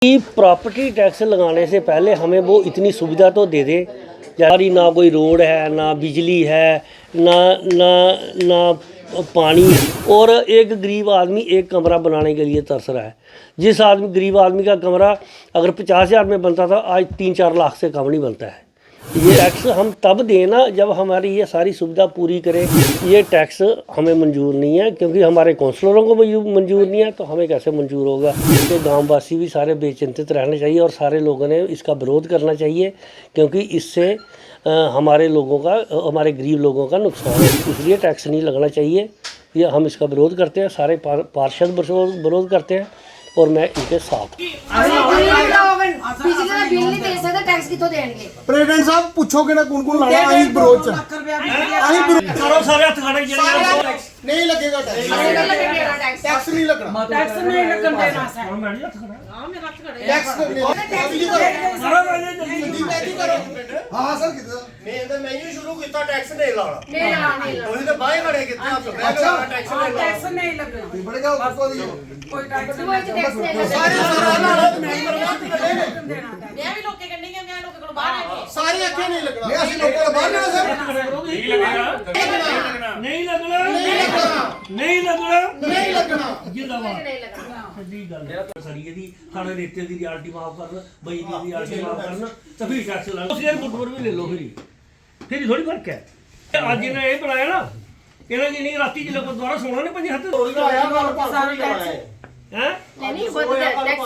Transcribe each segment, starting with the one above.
कि property tax लगाने से पहले हमें वो इतनी सुविधा तो दे दे, जैसे ना कोई रोड है, ना बिजली है, ना ना ना पानी, और एक गरीब आदमी एक कमरा बनाने के लिए तरस रहा है। जिस गरीब आदमी का कमरा अगर 50,000 में बनता था, आज 3-4 लाख से कम नहीं बनता है। ये टैक्स हम तब दें ना जब हमारी ये सारी सुविधा पूरी करें। ये टैक्स हमें मंजूर नहीं है, क्योंकि हमारे काउंसलरों को मंजूर नहीं है, तो हमें कैसे मंजूर होगा। तो गांववासी भी सारे बेचिंतित रहने चाहिए और सारे लोगों ने इसका विरोध करना चाहिए, क्योंकि इससे हमारे लोगों का, हमारे गरीब लोगों का नुकसान है। इसलिए टैक्स नहीं लगना चाहिए। ये हम इसका विरोध करते हैं, सारे पार्षद विरोध करते हैं और मैं इनके साथ। प्रेसिडेंट साहब पूछोगे ना कौन कौन लाना है विरोध च करो सारे हथ खड़े नहीं लगेगा टैक्स नहीं लगना टैक्स नहीं लगन देना है। हां मेरा हथ खड़े टैक्स हां सर कितना मैं तो मेन्यू शुरू किया टैक्स नहीं लाना नहीं तो बाहर खड़े कितने आप टैक्स नहीं लगना बड़े का ऊपर कोई टैक्स नहीं सारे मैं भी लोग के करने के मैं लोग को बाहर है सारे अखे नहीं लगना मैं असली लोग को बाहर ना सर नहीं लगना नहीं लगना जिंदाबाद दी गल है सरिये दी थाने रेते दी रियलिटी माफ करना, बिजली दी रियलिटी माफ करना, तो फिर टैक्स लाना। उस गुटपुर भी ले लो, फिर थोड़ी फर्क है। आज इन्हें ये बनाया ना, इन्हें जिन्हें राती जिले को दोबारा सोना नहीं 5 हफ्ते नहीं टैक्स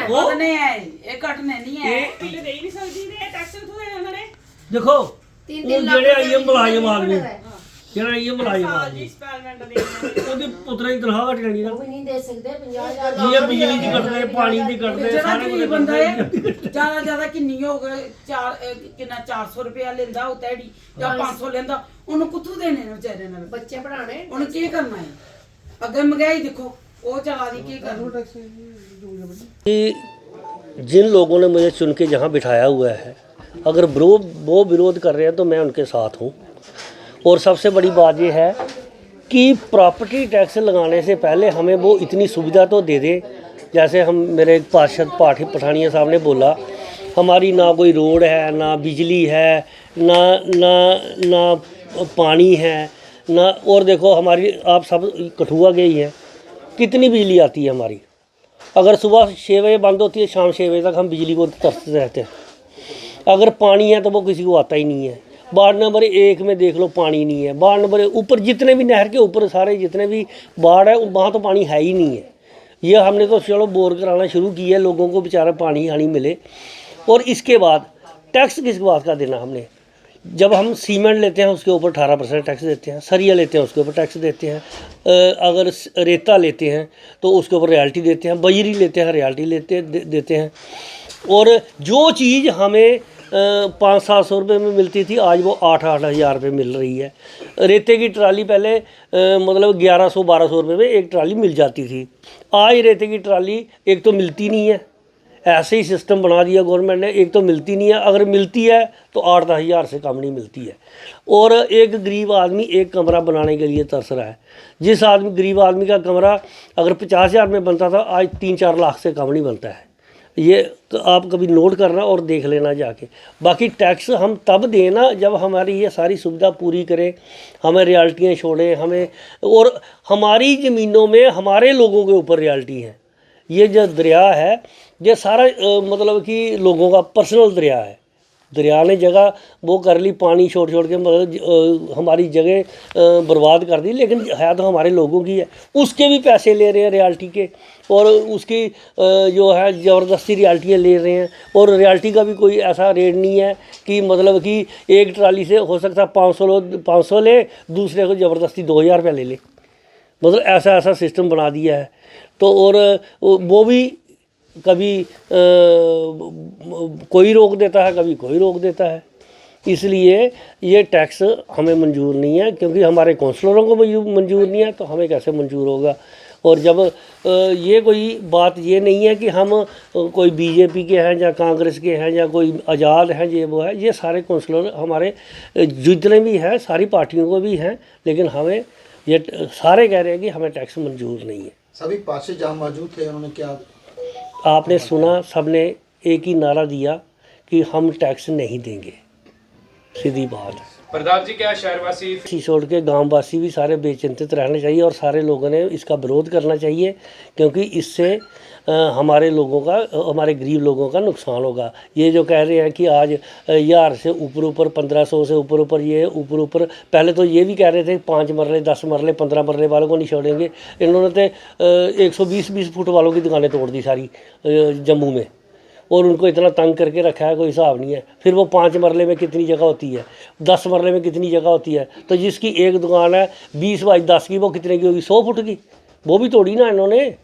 बदलने है, एक कटने नहीं है। दे ही नहीं सकदी रे टैक्स तो उन्होंने देखो 3 लाख जेड़े मुलाजम आदमी ਜਿਹੜਾ ਇਹ ਮੁਲਾਜ਼ਮ ਆ ਜੀ ਉਹਦੀ ਪੁੱਤਰਾਂ ਦੀ ਤਨਖਾਹ ਘਟ ਜਾਣੀ ਨਾ, ਉਹ ਨਹੀਂ ਦੇ ਸਕਦੇ 50,000 ਇਹ ਬਿਜਲੀ ਦੀ ਕੱਟਦੇ, ਪਾਣੀ ਦੀ ਕੱਟਦੇ, ਸਾਰੇ ਬੰਦਾ ਹੈ ਜ਼ਿਆਦਾ ਕਿੰਨੀ ਹੋ ਗਏ 400 ਰੁਪਏ ਲੈਂਦਾ ਉਹ ਤੈੜੀ ਜਾਂ 500 ਲੈਂਦਾ, ਉਹਨੂੰ ਕਿੱਥੋਂ ਦੇਣੇ ਨੇ ਵਿਚਾਰੇ ਨਾਲ ਬੱਚੇ ਪੜਾਣੇ, ਉਹਨੂੰ ਕੀ ਕਰਨਾ ਹੈ। ਅੱਗੇ ਮਹਿੰਗਾਈ ਦੇਖੋ ਉਹ चला दी की करना। जिन लोगों ने मुझे चुन के जहाँ बिठाया हुआ है, अगर वो विरोध कर रहे हैं तो मैं उनके साथ हूँ। और सबसे बड़ी बात ये है कि प्रॉपर्टी टैक्स लगाने से पहले हमें वो इतनी सुविधा तो दे दे, जैसे हम मेरे पार्षद पठानिया साहब ने बोला, हमारी ना कोई रोड है, ना बिजली है, ना ना ना पानी है, ना, और देखो हमारी, आप सब कठुआ गई हैं, कितनी बिजली आती है हमारी। अगर सुबह 6 बजे बंद होती है, शाम 6 बजे तक हम बिजली को तरसते रहते हैं। अगर पानी है तो वो किसी को आता ही नहीं है। वार्ड नंबर 1 में देख लो पानी नहीं है। वार्ड नंबर ऊपर जितने भी नहर के ऊपर सारे जितने भी वार्ड है वहाँ तो पानी है ही नहीं है। ये हमने तो चलो बोर कराना शुरू किया है, लोगों को बेचारा पानी हानी मिले। और इसके बाद टैक्स किस बात का देना हमने, जब हम सीमेंट लेते हैं उसके ऊपर 18% टैक्स देते हैं, सरिया लेते हैं उसके ऊपर टैक्स देते हैं, अगर रेता लेते हैं तो उसके ऊपर रॉयल्टी देते हैं, बजरी लेते हैं रॉयल्टी देते हैं। और जो चीज़ हमें 500-700 रुपये में मिलती थी, आज वो 8-8 हज़ार रुपये मिल रही है। रेते की ट्राली पहले मतलब 1100-1200 रुपये में एक ट्राली मिल जाती थी, आज रेते की ट्राली एक तो मिलती नहीं है। ऐसे ही सिस्टम बना दिया गवर्नमेंट ने, एक तो मिलती नहीं है, अगर मिलती है तो 8-10 हज़ार से कम नहीं मिलती है। और एक गरीब आदमी एक कमरा बनाने के लिए तरस रहा है। जिस गरीब आदमी का कमरा अगर 50,000 में बनता था, आज 3-4 लाख से कम नहीं बनता है। ये तो आप कभी नोट करना और देख लेना जाके। बाकी टैक्स हम तब दें ना जब हमारी ये सारी सुविधा पूरी करें, हमें रियल्टियाँ छोड़ें, हमें, और हमारी ज़मीनों में हमारे लोगों के ऊपर रियल्टी है। ये जो दरिया है ये सारा मतलब कि लोगों का पर्सनल दरिया है। दरिया ने जगह वो कर ली, पानी छोड़ के मतलब हमारी जगह बर्बाद कर दी, लेकिन है तो हमारे लोगों की है। उसके भी पैसे ले रहे हैं रियल्टी के, और उसकी जो है ज़बरदस्ती रियल्टियाँ ले रहे हैं। और रियल्टी का भी कोई ऐसा रेट नहीं है कि मतलब कि एक ट्राली से हो सकता है 500 ले, दूसरे को ज़बरदस्ती 2,000 रुपये ले ले, मतलब ऐसा सिस्टम बना दिया है। तो और वो भी कभी कोई रोक देता है, कभी कोई रोक देता है। इसलिए ये टैक्स हमें मंजूर नहीं है, क्योंकि हमारे काउंसलरों को मंजूर नहीं है, तो हमें कैसे मंजूर होगा। और जब ये कोई बात ये नहीं है कि हम कोई बीजेपी के हैं या कांग्रेस के हैं या कोई आज़ाद हैं, ये वो है, ये सारे काउंसलर हमारे जितने भी हैं सारी पार्टियों को भी हैं, लेकिन हमें ये सारे कह रहे हैं कि हमें टैक्स मंजूर नहीं है। सभी पार्षद जहाँ मौजूद थे उन्होंने क्या आपने सुना, सबने एक ही नारा दिया कि हम टैक्स नहीं देंगे, सीधी बात। प्रताप जी, क्या शहरवासी इसी छोड़ के गांववासी भी सारे बेचिंतित रहने चाहिए और सारे लोगों ने इसका विरोध करना चाहिए, क्योंकि इससे हमारे लोगों का, हमारे गरीब लोगों का नुकसान होगा। ये जो कह रहे हैं कि आज 1000 से ऊपर 1500 से ऊपर ये ऊपर, पहले तो ये भी कह रहे थे 5 मरले 10 मरले 15 मरले वालों को नहीं छोड़ेंगे। इन्होंने तो 120-20 फुट वालों की दुकानें तोड़ दी सारी जम्मू में, और उनको इतना तंग करके रखा है, कोई हिसाब नहीं है। फिर वो 5 मरले में कितनी जगह होती है, 10 मरले में कितनी जगह होती है। तो जिसकी एक दुकान है 20 बाई 10 की, वो कितने की होगी, 100 फुट की, वो भी तोड़ी ना इन्होंने।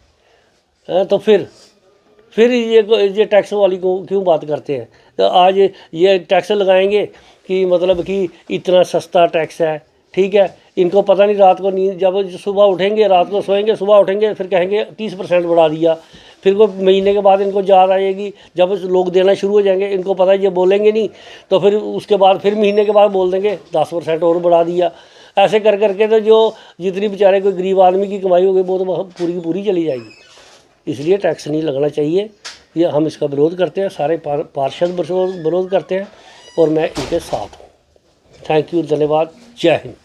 तो फिर ये टैक्स वाली को क्यों बात करते हैं। तो आज ये टैक्स लगाएंगे कि मतलब कि इतना सस्ता टैक्स है, ठीक है। इनको पता नहीं, रात को नींद, जब सुबह उठेंगे, रात को सोएंगे, सुबह उठेंगे, फिर कहेंगे 30% बढ़ा दिया। फिर को महीने के बाद इनको याद आएगी, जब लोग देना शुरू हो जाएंगे, इनको पता है ये बोलेंगे नहीं, तो फिर उसके बाद फिर महीने के बाद बोल देंगे 10% और बढ़ा दिया। ऐसे कर करके तो जो जितनी बेचारे कोई गरीब आदमी की कमाई होगी वो तो पूरी की पूरी चली जाएगी। इसलिए टैक्स नहीं लगना चाहिए, ये हम इसका विरोध करते हैं, सारे पार्षद विरोध करते हैं और मैं इनके साथ हूँ। थैंक यू, धन्यवाद, जय हिंद।